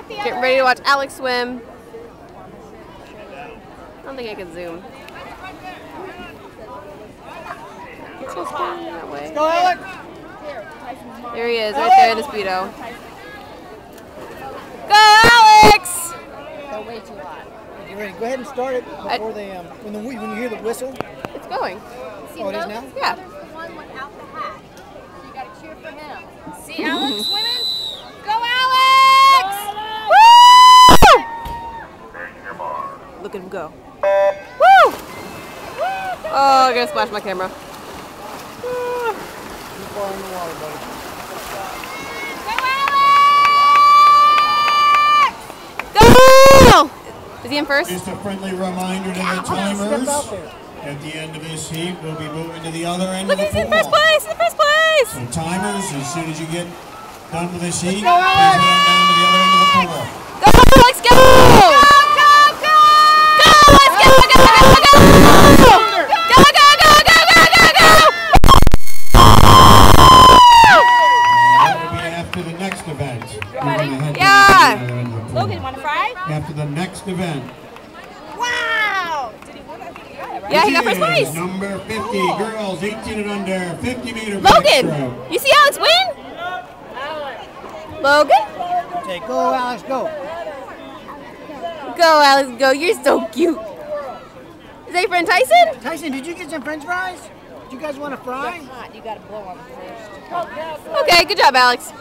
Getting ready to watch Alex swim. I don't think I can zoom. It's just going that way. Go, Alex! There he is, right there in the Speedo. Go, Alex! They're way too hot. You ready? Go ahead and start it before they when you hear the whistle. It's going. Oh, it is now? Yeah. The one without the hat. So you gotta cheer for him. See Alex swimming? Go Alex! Woo! Look at him go. Woo! Oh, I'm gonna splash my camera. Too far in the water, buddy. Go! Is he in first? Just a friendly reminder to the timers. At the end of this heat, we'll be moving to the other end of the pool. Look, he's in first place! In first place! So timers, as soon as you get done with this heat, please head on down to the other end of the pool. Go, Alex, go! Go, go, go! Go, let's go, go, go, go, go! Go, go, go, go, go, go, go! That will be after the next event. Yeah! Logan, want to fry? After the next event. Wow! Did he win? I think he got it, right? Yeah, he got first place. Number 50, girls 18 and under, 50-meter Logan, backstroke. you see Alex win? Logan? Okay, go, Alex, go. Go, Alex, go. You're so cute. Is that your friend Tyson? Tyson, did you get some french fries? Do you guys want to fry? Hot. You gotta blow on them first. Okay, good job, Alex.